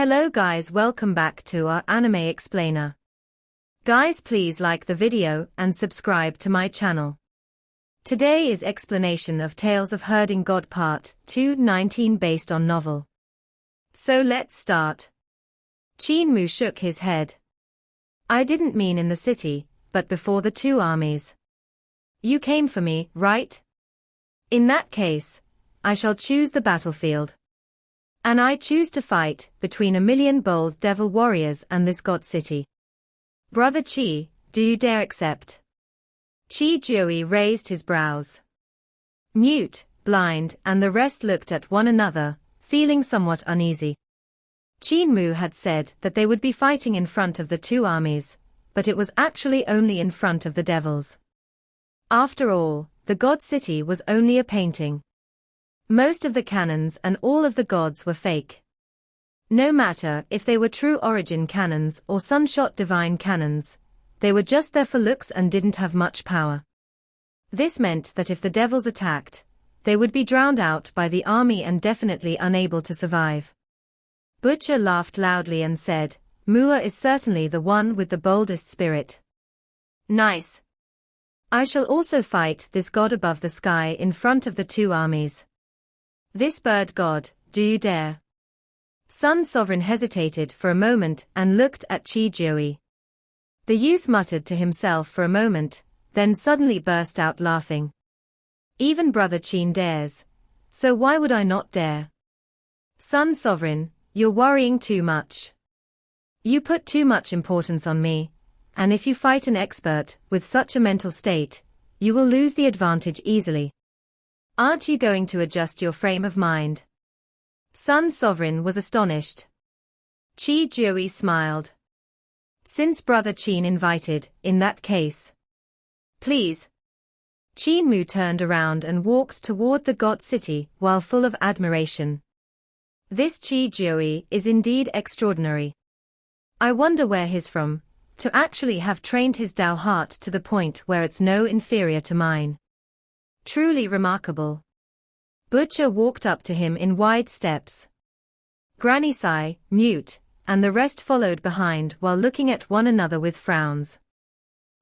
Hello guys, welcome back to our anime explainer. Guys, please like the video and subscribe to my channel. Today is explanation of Tales of Herding God Part 2:19 based on novel. So let's start. Qin Mu shook his head. I didn't mean in the city, but before the two armies. You came for me, right? In that case, I shall choose the battlefield. And I choose to fight between 1,000,000 bold devil warriors and this god city. Brother Qi, do you dare accept? Jiuyi raised his brows. Mute, blind, and the rest looked at one another, feeling somewhat uneasy. Qin Mu had said that they would be fighting in front of the two armies, but it was actually only in front of the devils. After all, the god city was only a painting. Most of the cannons and all of the gods were fake. No matter if they were true origin cannons or sun-shot divine cannons, they were just there for looks and didn't have much power. This meant that if the devils attacked, they would be drowned out by the army and definitely unable to survive. Butcher laughed loudly and said, Mua is certainly the one with the boldest spirit. Nice. I shall also fight this god above the sky in front of the two armies. This bird god, do you dare? Sun Sovereign hesitated for a moment and looked at Jiuyi. The youth muttered to himself for a moment, then suddenly burst out laughing. Even Brother Qin dares. So why would I not dare? Sun Sovereign, you're worrying too much. You put too much importance on me, and if you fight an expert with such a mental state, you will lose the advantage easily. Aren't you going to adjust your frame of mind? Sun Sovereign was astonished. Jiuyi smiled. Since Brother Qin invited, in that case. Please. Qin Mu turned around and walked toward the god city while full of admiration. This Jiuyi is indeed extraordinary. I wonder where he's from, to actually have trained his Dao heart to the point where it's no inferior to mine. Truly remarkable. Butcher walked up to him in wide steps. Granny Sai, mute, and the rest followed behind while looking at one another with frowns.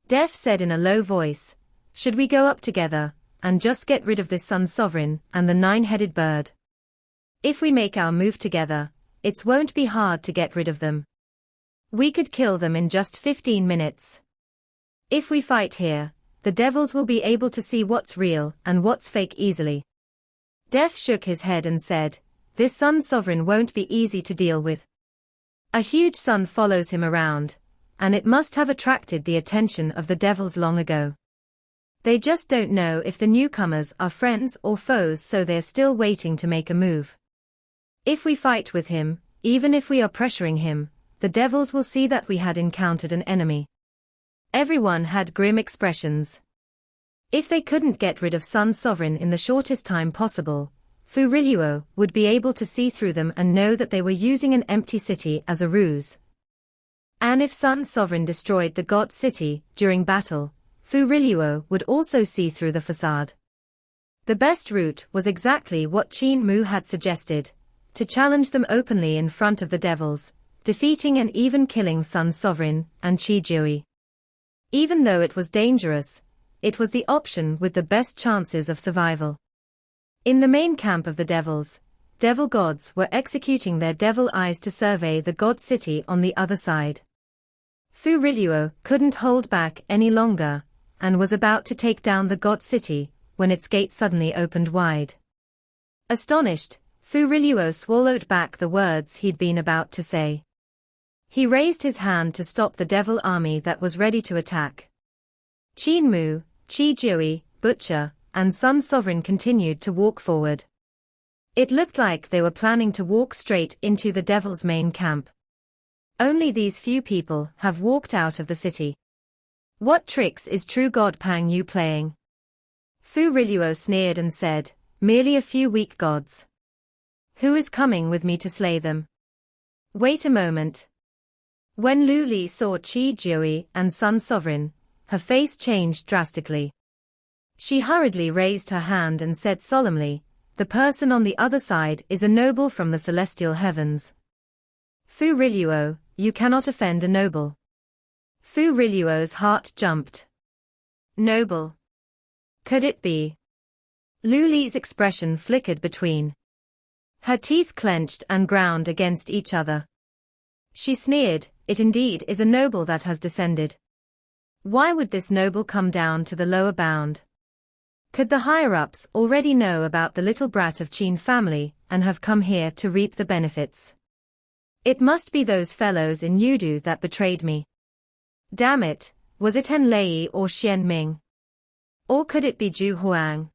Deaf said in a low voice, should we go up together, and just get rid of this Sun Sovereign and the nine-headed bird? If we make our move together, it won't be hard to get rid of them. We could kill them in just 15 minutes. If we fight here, the devils will be able to see what's real and what's fake easily. Def shook his head and said, this Sun Sovereign won't be easy to deal with. A huge sun follows him around, and it must have attracted the attention of the devils long ago. They just don't know if the newcomers are friends or foes, so they're still waiting to make a move. If we fight with him, even if we are pressuring him, the devils will see that we had encountered an enemy. Everyone had grim expressions. If they couldn't get rid of Sun Sovereign in the shortest time possible, Furilluo would be able to see through them and know that they were using an empty city as a ruse. And if Sun Sovereign destroyed the god city during battle, Furilluo would also see through the facade. The best route was exactly what Qin Mu had suggested, to challenge them openly in front of the devils, defeating and even killing Sun Sovereign and Jiuyi. Even though it was dangerous, it was the option with the best chances of survival. In the main camp of the devils, devil gods were executing their devil eyes to survey the god city on the other side. Furilluo couldn't hold back any longer, and was about to take down the god city, when its gate suddenly opened wide. Astonished, Furilluo swallowed back the words he'd been about to say. He raised his hand to stop the devil army that was ready to attack. Qin Mu, Jiuyi, Butcher, and Sun Sovereign continued to walk forward. It looked like they were planning to walk straight into the devil's main camp. Only these few people have walked out of the city. What tricks is true God Pang Yu playing? Furilluo sneered and said, merely a few weak gods. Who is coming with me to slay them? Wait a moment. When Lu Li saw Jiuyi and Sun Sovereign, her face changed drastically. She hurriedly raised her hand and said solemnly, the person on the other side is a noble from the celestial heavens. Fu Riluo, you cannot offend a noble. Fu Riluo's heart jumped. Noble. Could it be? Lu Li's expression flickered between. Her teeth clenched and ground against each other. She sneered, it indeed is a noble that has descended. Why would this noble come down to the lower bound? Could the higher-ups already know about the little brat of Qin family and have come here to reap the benefits? It must be those fellows in Yudu that betrayed me. Damn it, was it Hen Lei or Xian Ming? Or could it be Zhu Huang?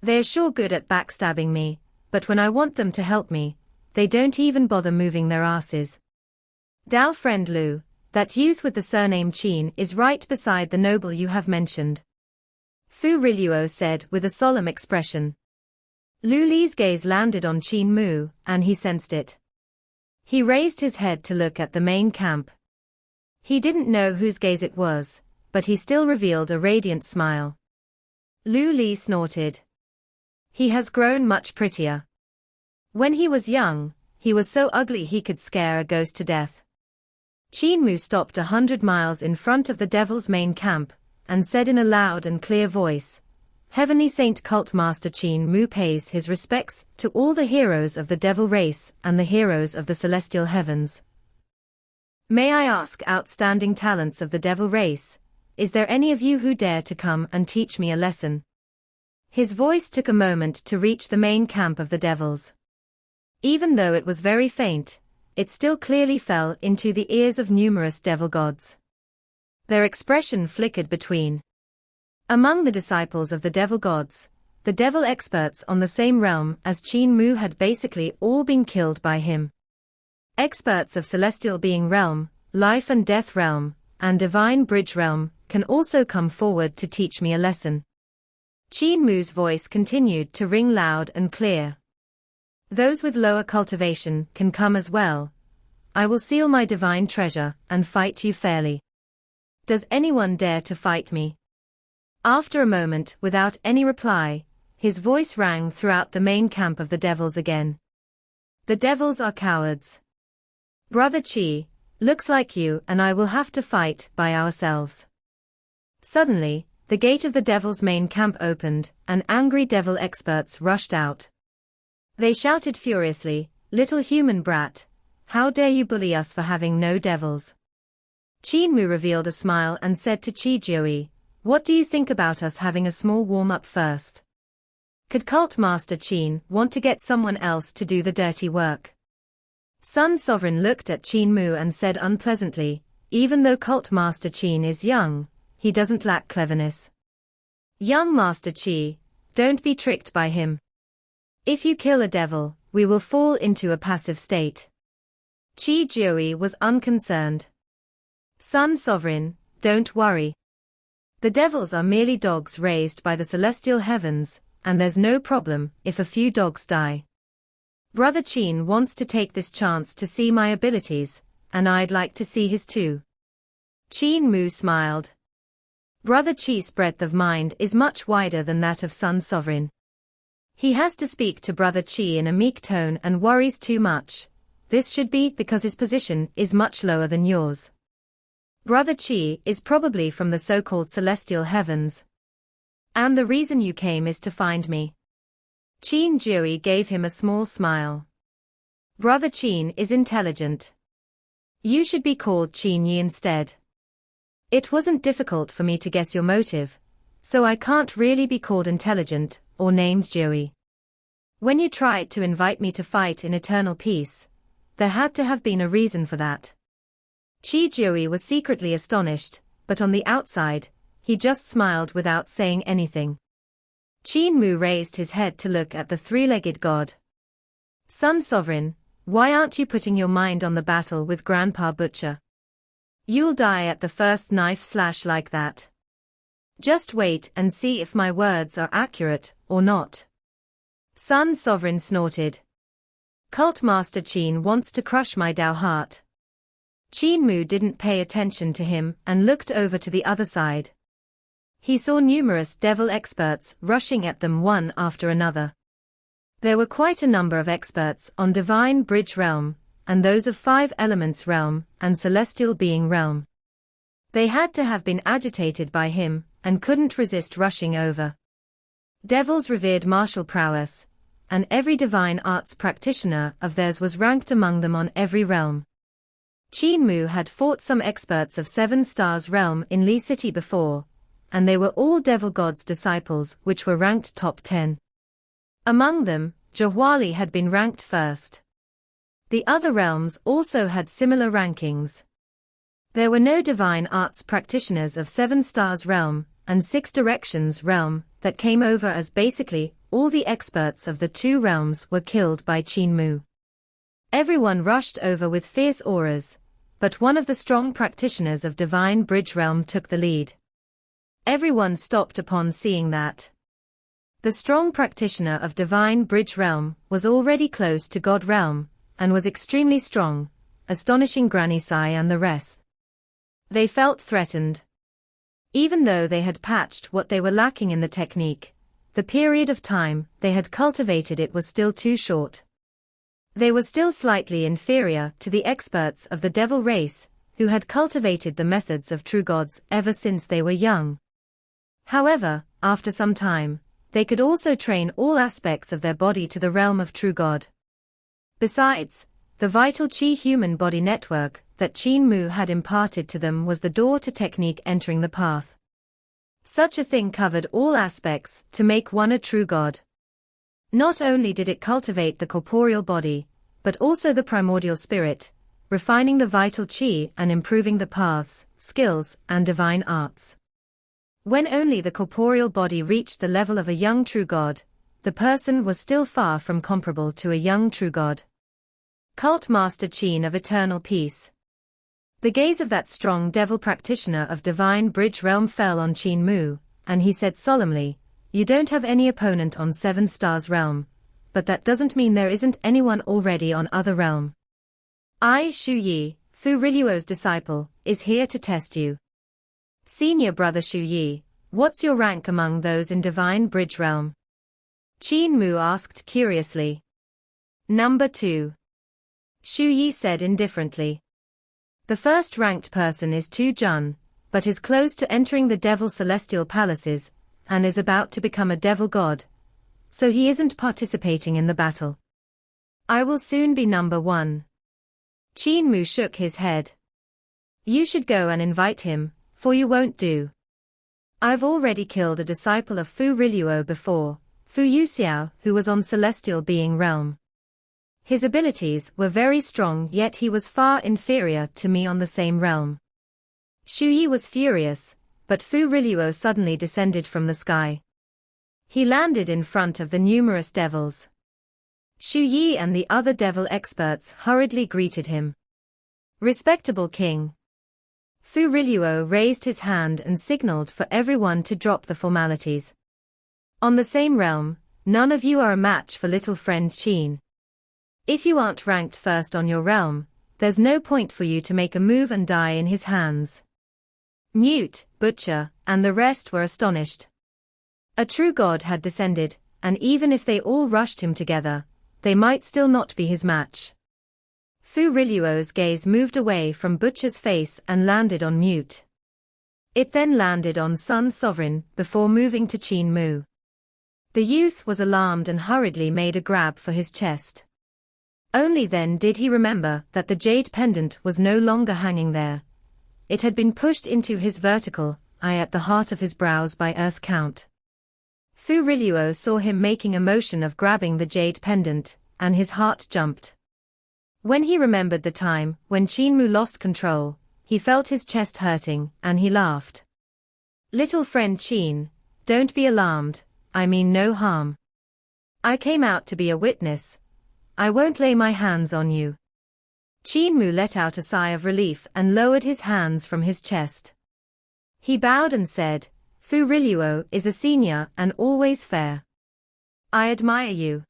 They're sure good at backstabbing me, but when I want them to help me, they don't even bother moving their asses. Dao friend Lu, that youth with the surname Qin is right beside the noble you have mentioned. Fu Riluo said with a solemn expression. Lu Li's gaze landed on Qin Mu, and he sensed it. He raised his head to look at the main camp. He didn't know whose gaze it was, but he still revealed a radiant smile. Lu Li snorted. He has grown much prettier. When he was young, he was so ugly he could scare a ghost to death. Qin Mu stopped 100 miles in front of the devil's main camp, and said in a loud and clear voice, Heavenly Saint Cult Master Qin Mu pays his respects to all the heroes of the devil race and the heroes of the celestial heavens. May I ask, outstanding talents of the devil race, is there any of you who dare to come and teach me a lesson? His voice took a moment to reach the main camp of the devils. Even though it was very faint, it still clearly fell into the ears of numerous devil gods. Their expression flickered between. Among the disciples of the devil gods, the devil experts on the same realm as Qin Mu had basically all been killed by him. Experts of celestial being realm, life and death realm, and divine bridge realm can also come forward to teach me a lesson. Qin Mu's voice continued to ring loud and clear. Those with lower cultivation can come as well. I will seal my divine treasure and fight you fairly. Does anyone dare to fight me? After a moment without any reply, his voice rang throughout the main camp of the devils again. The devils are cowards. Brother Qi, looks like you and I will have to fight by ourselves. Suddenly, the gate of the devil's main camp opened, and angry devil experts rushed out. They shouted furiously, little human brat, how dare you bully us for having no devils? Qin Mu revealed a smile and said to Jiuyi, what do you think about us having a small warm-up first? Could Cult Master Qin want to get someone else to do the dirty work? Sun Sovereign looked at Qin Mu and said unpleasantly, even though Cult Master Qin is young, he doesn't lack cleverness. Young Master Qi, don't be tricked by him. If you kill a devil, we will fall into a passive state. Jiuyi was unconcerned. Sun Sovereign, don't worry. The devils are merely dogs raised by the celestial heavens, and there's no problem if a few dogs die. Brother Qin wants to take this chance to see my abilities, and I'd like to see his too. Qin Mu smiled. Brother Qi's breadth of mind is much wider than that of Sun Sovereign. He has to speak to Brother Qi in a meek tone and worries too much. This should be because his position is much lower than yours. Brother Qi is probably from the so-called celestial heavens. And the reason you came is to find me. Qin Jiuyi gave him a small smile. Brother Qin is intelligent. You should be called Qin Yi instead. It wasn't difficult for me to guess your motive, so I can't really be called intelligent, or named Jiuyi. When you tried to invite me to fight in eternal peace, there had to have been a reason for that. Jiuyi was secretly astonished, but on the outside, he just smiled without saying anything. Qin Mu raised his head to look at the three-legged god. Sun Sovereign, why aren't you putting your mind on the battle with Grandpa Butcher? You'll die at the first knife slash like that. Just wait and see if my words are accurate or not. Sun Sovereign snorted. Cult Master Qin wants to crush my Dao heart. Qin Mu didn't pay attention to him and looked over to the other side. He saw numerous devil experts rushing at them one after another. There were quite a number of experts on Divine Bridge Realm, and those of 5 elements realm and celestial being realm. They had to have been agitated by him, and couldn't resist rushing over. Devils revered martial prowess, and every divine arts practitioner of theirs was ranked among them on every realm. Qin Mu had fought some experts of 7 stars realm in Li City before, and they were all devil gods' disciples which were ranked top 10. Among them, Jiuyi had been ranked first. The other realms also had similar rankings. There were no divine arts practitioners of 7 stars realm and 6 directions realm that came over, as basically all the experts of the 2 realms were killed by Qin Mu. Everyone rushed over with fierce auras, but one of the strong practitioners of divine bridge realm took the lead. Everyone stopped upon seeing that. The strong practitioner of divine bridge realm was already close to God realm, and was extremely strong, astonishing Granny Sai and the rest. They felt threatened. Even though they had patched what they were lacking in the technique, the period of time they had cultivated it was still too short. They were still slightly inferior to the experts of the devil race, who had cultivated the methods of true gods ever since they were young. However, after some time, they could also train all aspects of their body to the realm of true God. Besides, the vital Qi human body network that Qin Mu had imparted to them was the door to technique entering the path. Such a thing covered all aspects to make one a true God. Not only did it cultivate the corporeal body, but also the primordial spirit, refining the vital Qi and improving the paths, skills, and divine arts. When only the corporeal body reached the level of a young true God, the person was still far from comparable to a young true God. Cult Master Qin of Eternal Peace. The gaze of that strong devil practitioner of divine bridge realm fell on Qin Mu, and he said solemnly, "You don't have any opponent on 7 stars realm, but that doesn't mean there isn't anyone already on other realm. I, Jiuyi, Fu Riluo's disciple, is here to test you. Senior brother Jiuyi, what's your rank among those in divine bridge realm?" Qin Mu asked curiously. "Number 2. Jiuyi said indifferently. "The first ranked person is Tu Jun, but is close to entering the devil celestial palaces, and is about to become a devil god, so he isn't participating in the battle. I will soon be number 1. Qin Mu shook his head. "You should go and invite him, for you won't do. I've already killed a disciple of Fu Riluo before, Fu Yuxiao, who was on celestial being realm. His abilities were very strong, yet he was far inferior to me on the same realm." Jiuyi was furious, but Fu Riluo suddenly descended from the sky. He landed in front of the numerous devils. Jiuyi and the other devil experts hurriedly greeted him. "Respectable king." Fu Riluo raised his hand and signaled for everyone to drop the formalities. "On the same realm, none of you are a match for little friend Qin. If you aren't ranked first on your realm, there's no point for you to make a move and die in his hands." Mute, Butcher, and the rest were astonished. A true god had descended, and even if they all rushed him together, they might still not be his match. Fu Riluo's gaze moved away from Butcher's face and landed on Mute. It then landed on Sun Sovereign before moving to Qin Mu. The youth was alarmed and hurriedly made a grab for his chest. Only then did he remember that the jade pendant was no longer hanging there. It had been pushed into his vertical eye at the heart of his brows by Earth Count. Fu Riluo saw him making a motion of grabbing the jade pendant, and his heart jumped. When he remembered the time when Qin Mu lost control, he felt his chest hurting, and he laughed. "Little friend Qin, don't be alarmed, I mean no harm. I came out to be a witness. I won't lay my hands on you." Qin Mu let out a sigh of relief and lowered his hands from his chest. He bowed and said, "Fu Riluo is a senior and always fair. I admire you."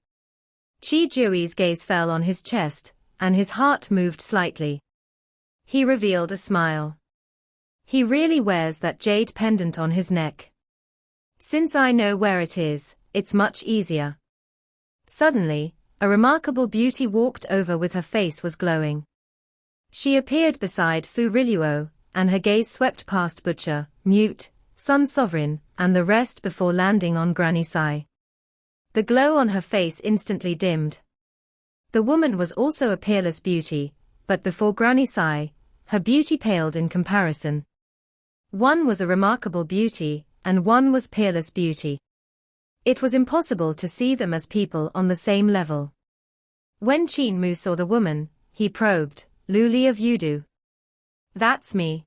Jiuyi's gaze fell on his chest, and his heart moved slightly. He revealed a smile. "He really wears that jade pendant on his neck. Since I know where it is, it's much easier." Suddenly, A remarkable beauty walked over with her face was glowing. She appeared beside Fu Riluo, and her gaze swept past Butcher, Mute, Sun Sovereign, and the rest before landing on Granny Sai. The glow on her face instantly dimmed. The woman was also a peerless beauty, but before Granny Sai, her beauty paled in comparison. One was a remarkable beauty, and one was peerless beauty. It was impossible to see them as people on the same level. When Qin Mu saw the woman, he probed, "Lu Li of Yudu." "That's me."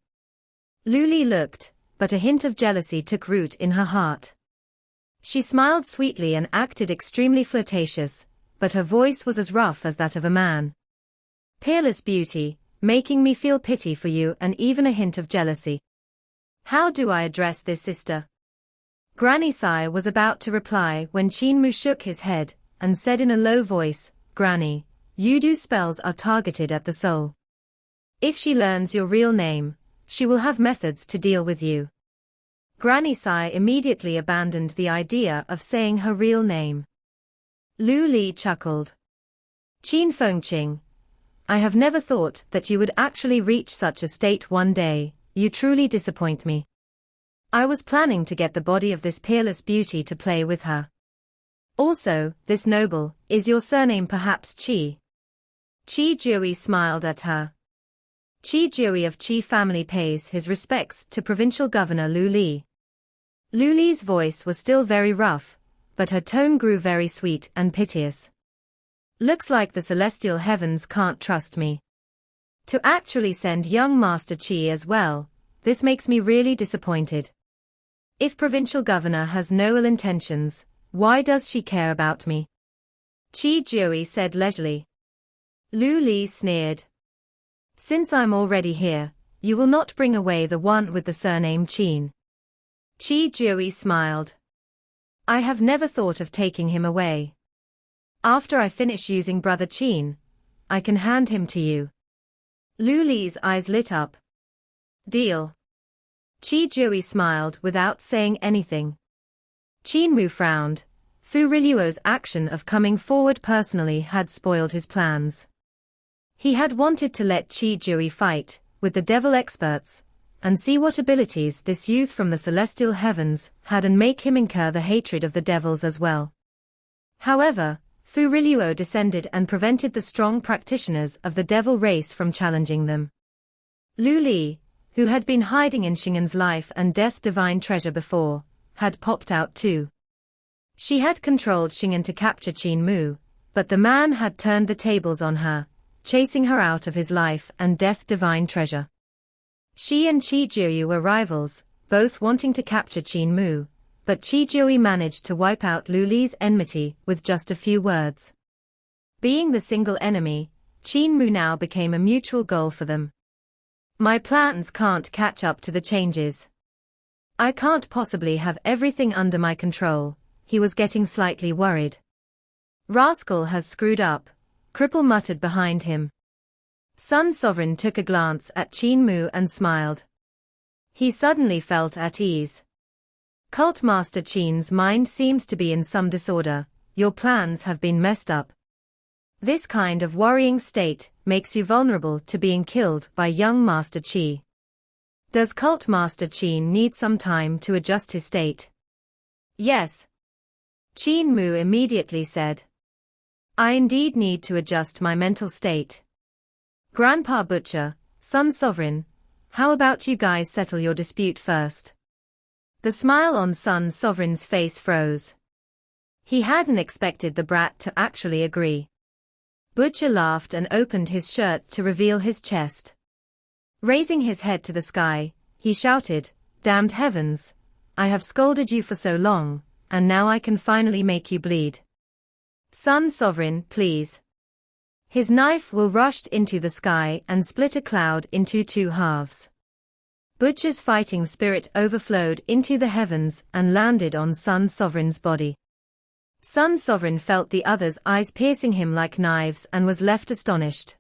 Lu Li looked, but a hint of jealousy took root in her heart. She smiled sweetly and acted extremely flirtatious, but her voice was as rough as that of a man. "Peerless beauty, making me feel pity for you and even a hint of jealousy. How do I address this sister?" Granny Sai was about to reply when Qin Mu shook his head, and said in a low voice, "Granny, Yudu spells are targeted at the soul. If she learns your real name, she will have methods to deal with you." Granny Sai immediately abandoned the idea of saying her real name. Lu Li chuckled. "Qin Fengqing, I have never thought that you would actually reach such a state one day. You truly disappoint me. I was planning to get the body of this peerless beauty to play with her. Also, this noble, is your surname perhaps Qi?" Jiuyi smiled at her. Jiuyi of Qi family pays his respects to Provincial Governor Lu Li. Lu Li's voice was still very rough, but her tone grew very sweet and piteous. "Looks like the celestial heavens can't trust me. To actually send young Master Qi as well, this makes me really disappointed. If Provincial Governor has no ill intentions, why does she care about me?" Jiuyi said leisurely. Lu Li sneered. "Since I'm already here, you will not bring away the one with the surname Qin." Jiuyi smiled. "I have never thought of taking him away. After I finish using Brother Qin, I can hand him to you." Lu Li's eyes lit up. "Deal." Jiuyi smiled without saying anything. Qin Mu frowned. Fu Riluo's action of coming forward personally had spoiled his plans. He had wanted to let Jiuyi fight with the devil experts and see what abilities this youth from the celestial heavens had and make him incur the hatred of the devils as well. However, Fu Riluo descended and prevented the strong practitioners of the devil race from challenging them. Lu Li, who had been hiding in Xing'an's life and death divine treasure before, had popped out too. She had controlled Xing'an to capture Qin Mu, but the man had turned the tables on her, chasing her out of his life and death divine treasure. She and Jiuyi were rivals, both wanting to capture Qin Mu, but Jiuyi managed to wipe out Lu Li's enmity with just a few words. Being the single enemy, Qin Mu now became a mutual goal for them. "My plans can't catch up to the changes. I can't possibly have everything under my control," he was getting slightly worried. "Rascal has screwed up," Cripple muttered behind him. Sun Sovereign took a glance at Qin Mu and smiled. He suddenly felt at ease. "Cult Master Qin's mind seems to be in some disorder. Your plans have been messed up. This kind of worrying state makes you vulnerable to being killed by young Master Qi. Does Cult Master Qin need some time to adjust his state?" "Yes," Qin Mu immediately said. "I indeed need to adjust my mental state. Grandpa Butcher, Sun Sovereign, how about you guys settle your dispute first?" The smile on Sun Sovereign's face froze. He hadn't expected the brat to actually agree. Butcher laughed and opened his shirt to reveal his chest. Raising his head to the sky, he shouted, "Damned heavens! I have scolded you for so long, and now I can finally make you bleed. Sun Sovereign, please." His knife will rushed into the sky and split a cloud into two halves. Butcher's fighting spirit overflowed into the heavens and landed on Sun Sovereign's body. Sun Sovereign felt the other's eyes piercing him like knives and was left astonished.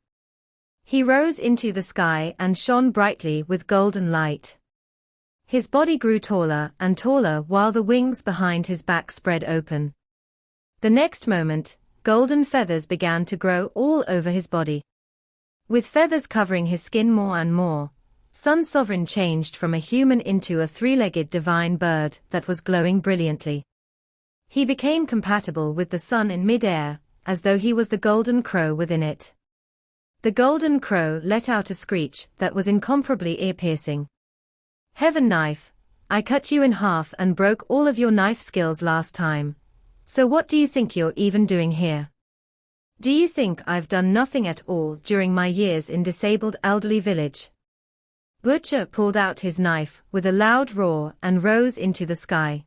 He rose into the sky and shone brightly with golden light. His body grew taller and taller while the wings behind his back spread open. The next moment, golden feathers began to grow all over his body. With feathers covering his skin more and more, Sun Sovereign changed from a human into a three-legged divine bird that was glowing brilliantly. He became compatible with the sun in mid-air, as though he was the golden crow within it. The golden crow let out a screech that was incomparably ear-piercing. Heaven Knife, I cut you in half and broke all of your knife skills last time. So what do you think you're even doing here? Do you think I've done nothing at all during my years in disabled elderly village? Butcher pulled out his knife with a loud roar and rose into the sky.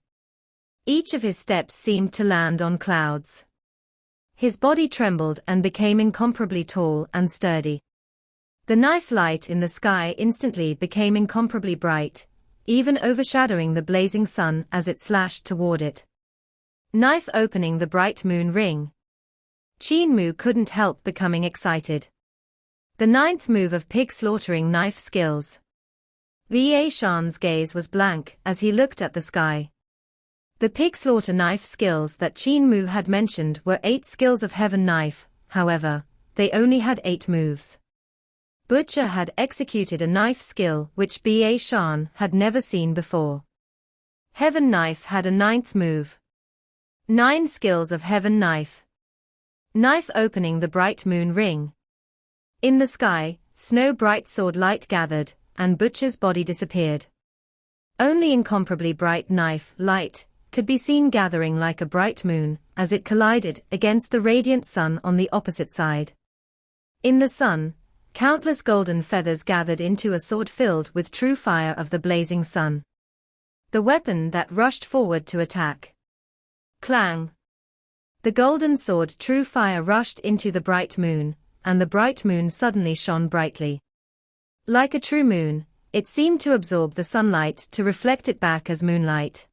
Each of his steps seemed to land on clouds. His body trembled and became incomparably tall and sturdy. The knife light in the sky instantly became incomparably bright, even overshadowing the blazing sun as it slashed toward it. Knife opening the bright moon ring. Qin Mu couldn't help becoming excited. The ninth move of pig slaughtering knife skills. Va Shan's gaze was blank as he looked at the sky. The pig slaughter knife skills that Qin Mu had mentioned were 8 skills of Heaven Knife, however, they only had 8 moves. Butcher had executed a knife skill which Ba Shan had never seen before. Heaven Knife had a 9th move. 9 skills of Heaven Knife. Knife opening the bright moon ring. In the sky, snow-bright sword light gathered, and Butcher's body disappeared. Only incomparably bright knife light could be seen gathering like a bright moon as it collided against the radiant sun on the opposite side. In the sun, countless golden feathers gathered into a sword filled with true fire of the blazing sun. The weapon that rushed forward to attack. Clang! The golden sword true fire rushed into the bright moon, and the bright moon suddenly shone brightly. Like a true moon, it seemed to absorb the sunlight to reflect it back as moonlight.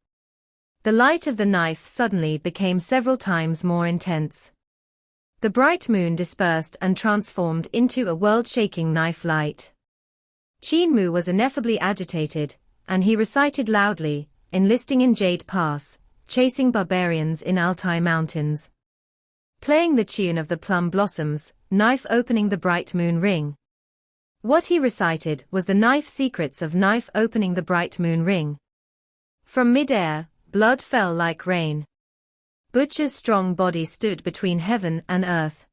The light of the knife suddenly became several times more intense. The bright moon dispersed and transformed into a world-shaking knife light. Qin Mu was ineffably agitated, and he recited loudly, enlisting in Jade Pass, chasing barbarians in Altai Mountains. Playing the tune of the plum blossoms, knife opening the bright moon ring. What he recited was the knife secrets of knife opening the bright moon ring. From mid-air, blood fell like rain. Butcher's strong body stood between heaven and earth.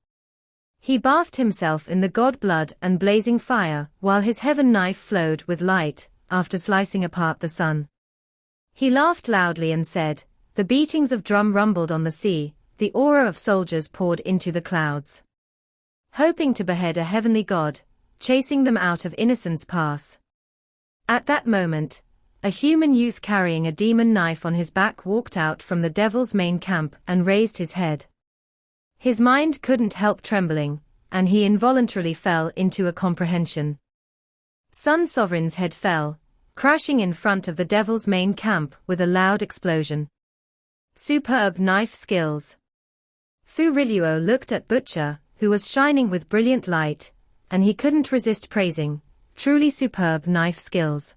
He bathed himself in the god blood and blazing fire while his heaven knife flowed with light, after slicing apart the sun. He laughed loudly and said, "The beatings of drum rumbled on the sea, the aura of soldiers poured into the clouds. Hoping to behead a heavenly god, chasing them out of Innocence Pass." At that moment, a human youth carrying a demon knife on his back walked out from the devil's main camp and raised his head. His mind couldn't help trembling, and he involuntarily fell into a comprehension. Sun Sovereign's head fell, crashing in front of the devil's main camp with a loud explosion. Superb knife skills. Fu Riluo looked at Butcher, who was shining with brilliant light, and he couldn't resist praising, truly superb knife skills.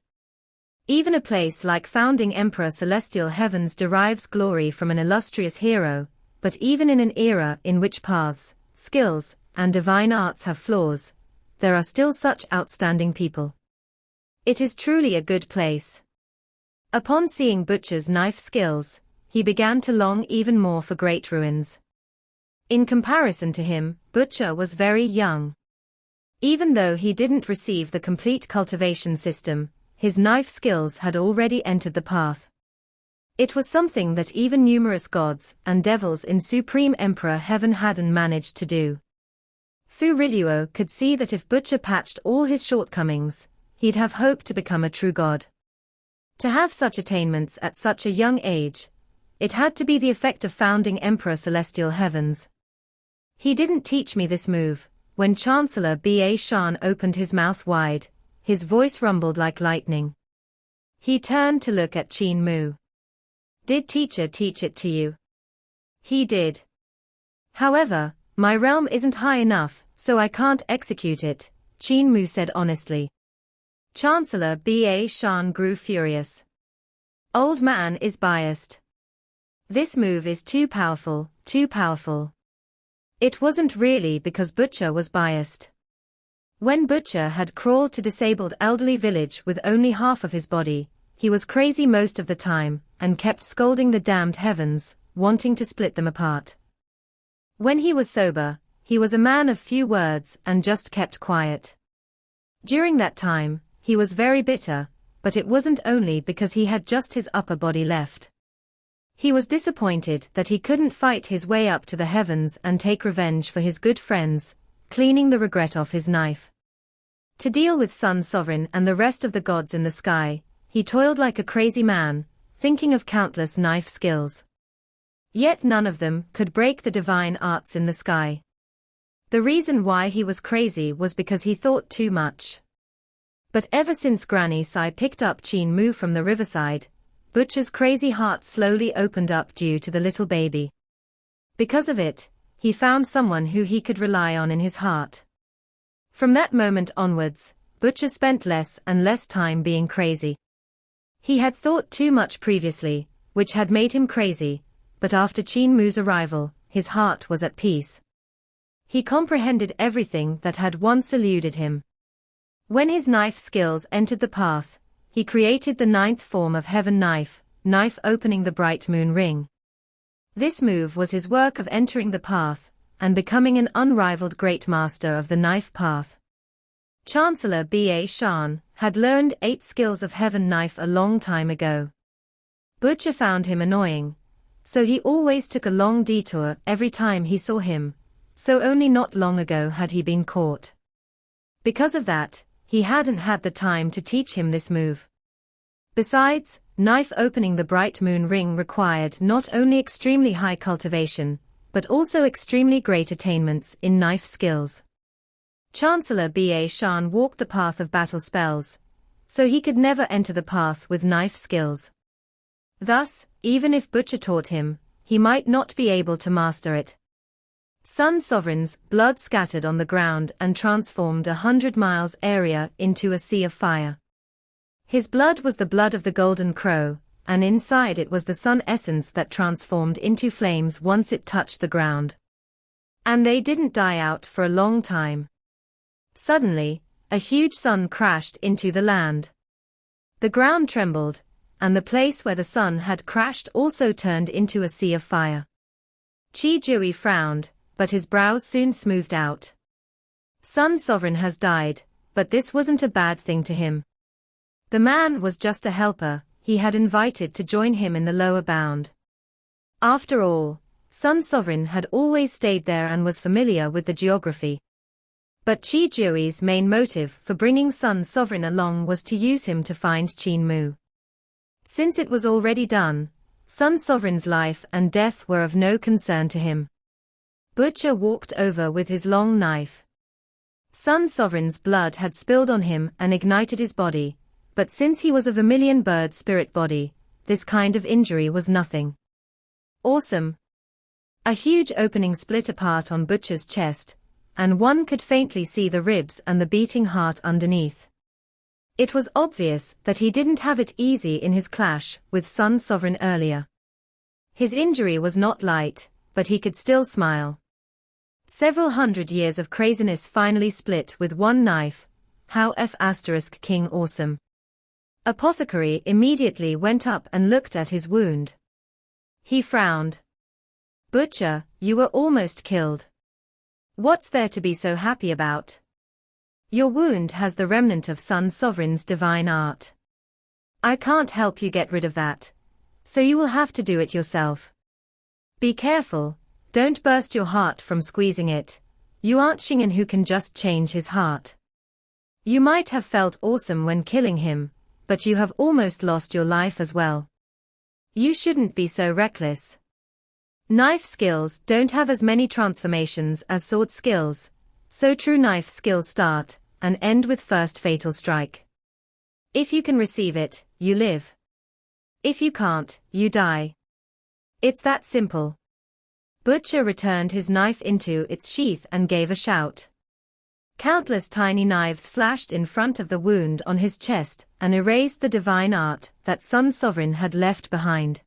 Even a place like founding Emperor Celestial Heavens derives glory from an illustrious hero, but even in an era in which paths, skills, and divine arts have flaws, there are still such outstanding people. It is truly a good place. Upon seeing Butcher's knife skills, he began to long even more for great ruins. In comparison to him, Butcher was very young. Even though he didn't receive the complete cultivation system, his knife skills had already entered the path. It was something that even numerous gods and devils in Supreme Emperor Heaven hadn't managed to do. Fu Riluo could see that if Butcher patched all his shortcomings, he'd have hope to become a true god. To have such attainments at such a young age, it had to be the effect of founding Emperor Celestial Heavens. "He didn't teach me this move." When Chancellor Ba Shan opened his mouth wide, his voice rumbled like lightning. He turned to look at Qin Mu. "Did teacher teach it to you?" "He did. However, my realm isn't high enough, so I can't execute it," Qin Mu said honestly. Chancellor Ba Shan grew furious. "Old man is biased. This move is too powerful, too powerful. It wasn't really because Butcher was biased. When Butcher had crawled to disabled elderly village with only half of his body, he was crazy most of the time, and kept scolding the damned heavens, wanting to split them apart. When he was sober, he was a man of few words and just kept quiet. During that time, he was very bitter, but it wasn't only because he had just his upper body left. He was disappointed that he couldn't fight his way up to the heavens and take revenge for his good friends, cleaning the regret off his knife. To deal with Sun Sovereign and the rest of the gods in the sky, he toiled like a crazy man, thinking of countless knife skills. Yet none of them could break the divine arts in the sky. The reason why he was crazy was because he thought too much. But ever since Granny Sai picked up Qin Mu from the riverside, Butcher's crazy heart slowly opened up due to the little baby. Because of it, he found someone who he could rely on in his heart. From that moment onwards, Butcher spent less and less time being crazy. He had thought too much previously, which had made him crazy, but after Qin Mu's arrival, his heart was at peace. He comprehended everything that had once eluded him. When his knife skills entered the path, he created the 9th form of heaven knife opening the bright moon ring. This move was his work of entering the path, and becoming an unrivaled great master of the knife path. Chancellor Ba Shan had learned 8 skills of heaven knife a long time ago. Butcher found him annoying, so he always took a long detour every time he saw him, so only not long ago had he been caught. Because of that, he hadn't had the time to teach him this move. Besides, knife opening the bright moon ring required not only extremely high cultivation, but also extremely great attainments in knife skills. Chancellor Ba Shan walked the path of battle spells, so he could never enter the path with knife skills. Thus, even if Butcher taught him, he might not be able to master it. Sun Sovereign's blood scattered on the ground and transformed 100 miles area into a sea of fire. His blood was the blood of the golden crow, and inside it was the sun essence that transformed into flames once it touched the ground. And they didn't die out for a long time. Suddenly, a huge sun crashed into the land. The ground trembled, and the place where the sun had crashed also turned into a sea of fire. Jiuyi frowned, but his brows soon smoothed out. Sun Sovereign has died, but this wasn't a bad thing to him. The man was just a helper he had invited to join him in the lower bound. After all, Sun Sovereign had always stayed there and was familiar with the geography. But Jiuyi's main motive for bringing Sun Sovereign along was to use him to find Qin Mu. Since it was already done, Sun Sovereign's life and death were of no concern to him. Butcher walked over with his long knife. Sun Sovereign's blood had spilled on him and ignited his body, but since he was a vermilion bird spirit body, this kind of injury was nothing. Awesome! A huge opening split apart on Butcher's chest, and one could faintly see the ribs and the beating heart underneath. It was obvious that he didn't have it easy in his clash with Sun Sovereign earlier. His injury was not light, but he could still smile. Several hundred years of craziness finally split with one knife. How King awesome. Apothecary immediately went up and looked at his wound. He frowned. Butcher, you were almost killed. What's there to be so happy about? Your wound has the remnant of Sun Sovereign's divine art. I can't help you get rid of that, so you will have to do it yourself. Be careful, don't burst your heart from squeezing it. You aren't Shingen who can just change his heart. You might have felt awesome when killing him, but you have almost lost your life as well. You shouldn't be so reckless. Knife skills don't have as many transformations as sword skills, so true knife skills start and end with first fatal strike. If you can receive it, you live. If you can't, you die. It's that simple. Butcher returned his knife into its sheath and gave a shout. Countless tiny knives flashed in front of the wound on his chest and erased the divine art that Sun Sovereign had left behind.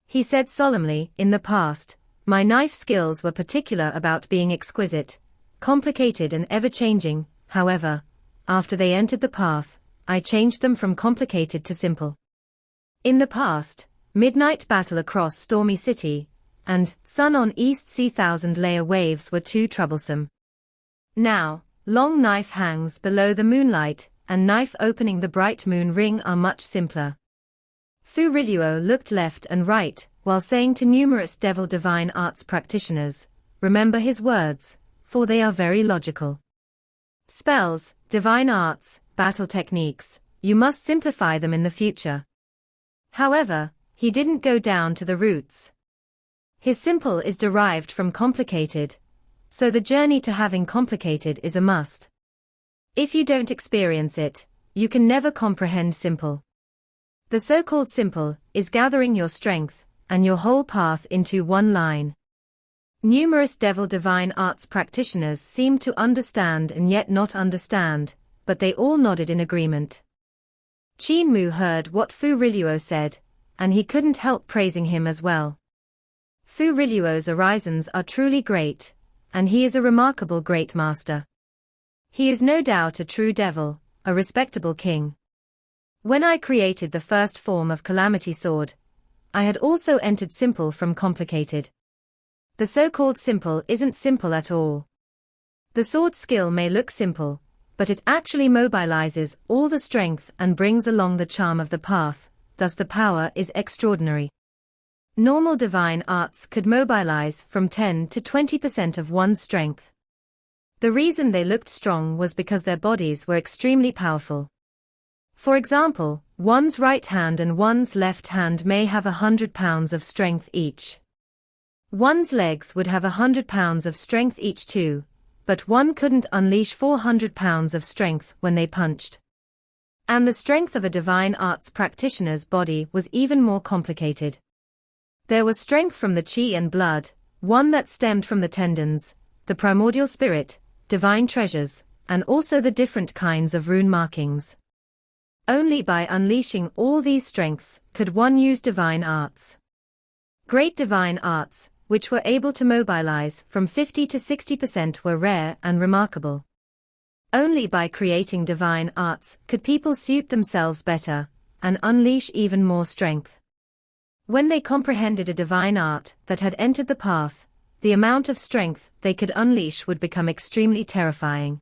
He said solemnly, in the past, My knife skills were particular about being exquisite, complicated and ever-changing. However, after they entered the path, I changed them from complicated to simple. In the past, midnight battle across stormy city, and sun on east sea thousand-layer waves were too troublesome. Now, long knife hangs below the moonlight, and knife opening the bright moon ring are much simpler. Fu Riluo looked left and right, while saying to numerous devil divine arts practitioners, remember his words, for they are very logical. Spells, divine arts, battle techniques, you must simplify them in the future. However, he didn't go down to the roots. His simple is derived from complicated, so the journey to having complicated is a must. If you don't experience it, you can never comprehend simple. The so-called simple is gathering your strength and your whole path into one line. Numerous devil divine arts practitioners seemed to understand and yet not understand, but they all nodded in agreement. Qin Mu heard what Fu Riluo said, and he couldn't help praising him as well. Fu Riluo's orisons are truly great, and he is a remarkable great master. He is no doubt a true devil, a respectable king. When I created the first form of Calamity Sword, I had also entered simple from complicated. The so-called simple isn't simple at all. The sword skill may look simple, but it actually mobilizes all the strength and brings along the charm of the path, thus the power is extraordinary. Normal divine arts could mobilize from 10 to 20% of one's strength. The reason they looked strong was because their bodies were extremely powerful. For example, one's right hand and one's left hand may have 100 pounds of strength each. One's legs would have 100 pounds of strength each too, but one couldn't unleash 400 pounds of strength when they punched. And the strength of a divine arts practitioner's body was even more complicated. There was strength from the chi and blood, one that stemmed from the tendons, the primordial spirit, divine treasures, and also the different kinds of rune markings. Only by unleashing all these strengths could one use divine arts. Great divine arts, which were able to mobilize from 50 to 60% were rare and remarkable. Only by creating divine arts could people suit themselves better and unleash even more strength. When they comprehended a divine art that had entered the path, the amount of strength they could unleash would become extremely terrifying.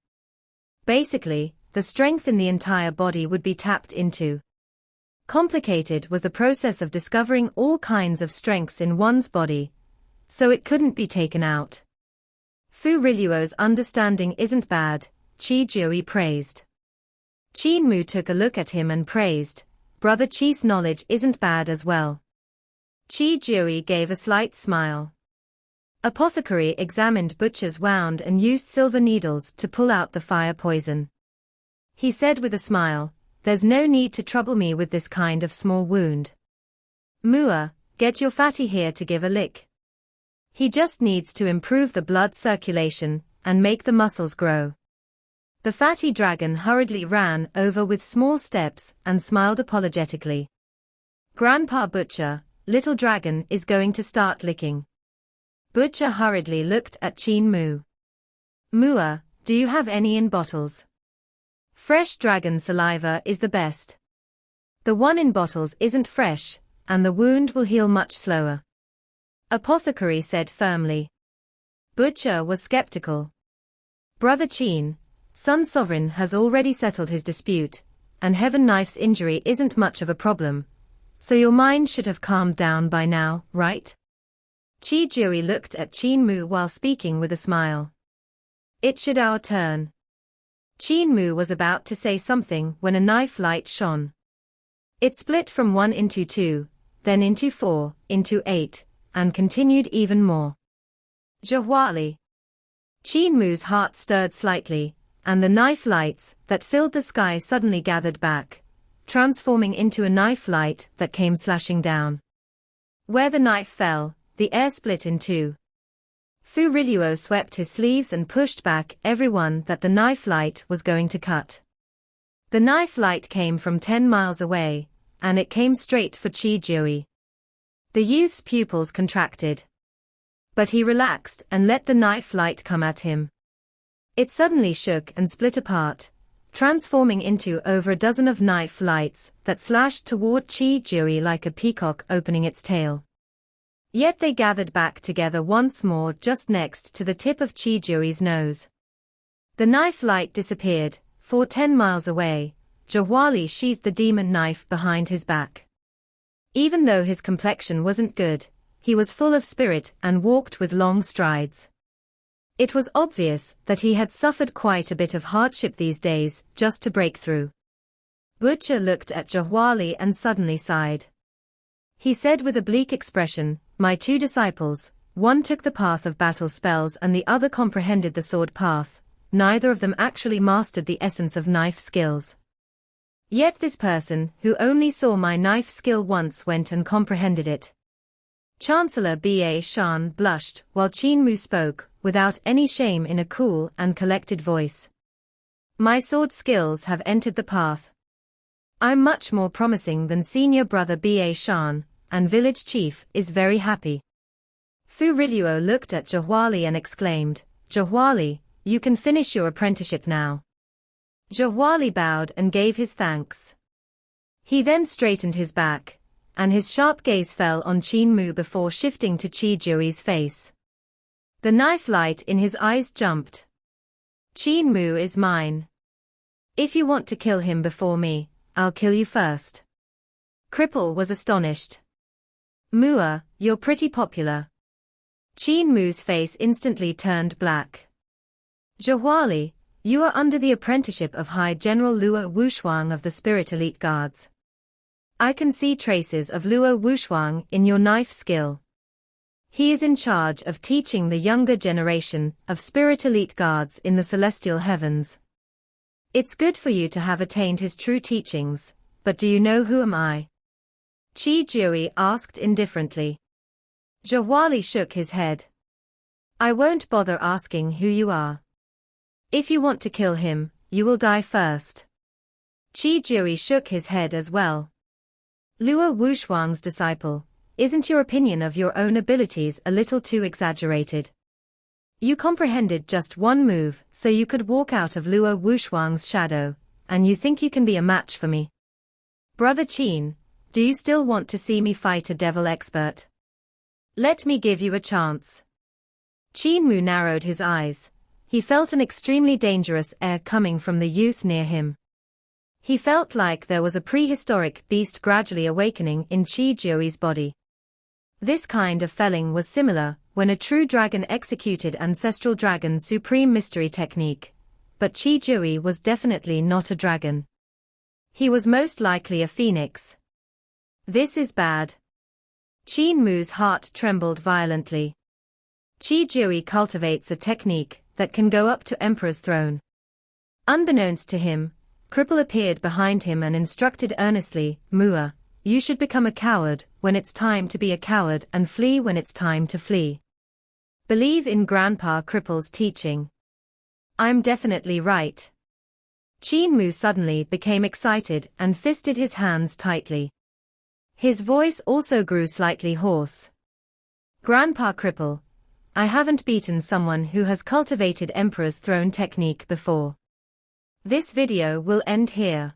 Basically, the strength in the entire body would be tapped into. Complicated was the process of discovering all kinds of strengths in one's body, so it couldn't be taken out. Fu Riluo's understanding isn't bad, Jiuyi praised. Qin Mu took a look at him and praised, Brother Qi's knowledge isn't bad as well. Jiuyi gave a slight smile. Apothecary examined butcher's wound and used silver needles to pull out the fire poison. He said with a smile, there's no need to trouble me with this kind of small wound. Mua, get your fatty here to give a lick. He just needs to improve the blood circulation and make the muscles grow. The fatty dragon hurriedly ran over with small steps and smiled apologetically. Grandpa Butcher, little dragon is going to start licking. Butcher hurriedly looked at Qin Mu. Mua, do you have any in bottles? Fresh dragon saliva is the best. The one in bottles isn't fresh, and the wound will heal much slower. Apothecary said firmly. Butcher was skeptical. Brother Qin, Sun Sovereign has already settled his dispute, and Heaven Knife's injury isn't much of a problem, so your mind should have calmed down by now, right? Jiuyi looked at Qin Mu while speaking with a smile. It should our turn. Qin Mu was about to say something when a knife light shone. It split from 1 into 2, then into 4, into 8, and continued even more. Jiuyi. Qin Mu's heart stirred slightly, and the knife lights that filled the sky suddenly gathered back, transforming into a knife light that came slashing down. Where the knife fell, the air split in two. Fu Riluo swept his sleeves and pushed back everyone that the knife light was going to cut. The knife light came from 10 miles away, and it came straight for Jiuyi. The youth's pupils contracted. But he relaxed and let the knife light come at him. It suddenly shook and split apart, transforming into over a dozen of knife lights that slashed toward Jiuyi like a peacock opening its tail. Yet they gathered back together once more just next to the tip of Jiuyi's nose. The knife light disappeared, for 10 miles away. Jiuyi sheathed the demon knife behind his back. Even though his complexion wasn't good, he was full of spirit and walked with long strides. It was obvious that he had suffered quite a bit of hardship these days just to break through. Butcher looked at Jiuyi and suddenly sighed. He said with a bleak expression, "My two disciples, one took the path of battle spells and the other comprehended the sword path. Neither of them actually mastered the essence of knife skills. Yet this person, who only saw my knife skill once, went and comprehended it." Chancellor Ba Shan blushed while Qin Mu spoke, without any shame, in a cool and collected voice. "My sword skills have entered the path. I'm much more promising than senior brother Ba Shan, and village chief is very happy." Fu Riluo looked at Jiuyi and exclaimed, "Jiuyi, you can finish your apprenticeship now." Jiuyi bowed and gave his thanks. He then straightened his back, and his sharp gaze fell on Qin Mu before shifting to Jiuyi's face. The knife light in his eyes jumped. "Qin Mu is mine. If you want to kill him before me, I'll kill you first." Cripple was astonished. "Mua, you're pretty popular." Qin Mu's face instantly turned black. "Jiuyi, you are under the apprenticeship of High General Luo Wushuang of the Spirit Elite Guards. I can see traces of Luo Wushuang in your knife skill. He is in charge of teaching the younger generation of Spirit Elite Guards in the celestial heavens. It's good for you to have attained his true teachings, but do you know who am I?" Jiuyi asked indifferently. Jiuyi shook his head. "I won't bother asking who you are. If you want to kill him, you will die first." Jiuyi shook his head as well. "Luo Wushuang's disciple, isn't your opinion of your own abilities a little too exaggerated? You comprehended just one move so you could walk out of Luo Wushuang's shadow, and you think you can be a match for me? Brother Qin, do you still want to see me fight a devil expert? Let me give you a chance." Qin Mu narrowed his eyes. He felt an extremely dangerous air coming from the youth near him. He felt like there was a prehistoric beast gradually awakening in Jiuyi's body. This kind of felling was similar when a true dragon executed ancestral dragon's supreme mystery technique, but Jiuyi was definitely not a dragon. He was most likely a phoenix. This is bad. Qin Mu's heart trembled violently. Jiuyi cultivates a technique that can go up to Emperor's throne. Unbeknownst to him, Cripple appeared behind him and instructed earnestly, "Mua, you should become a coward when it's time to be a coward and flee when it's time to flee. Believe in Grandpa Cripple's teaching." "I'm definitely right." Qin Mu suddenly became excited and fisted his hands tightly. His voice also grew slightly hoarse. "Grandpa Cripple, I haven't beaten someone who has cultivated Emperor's throne technique before. This video will end here.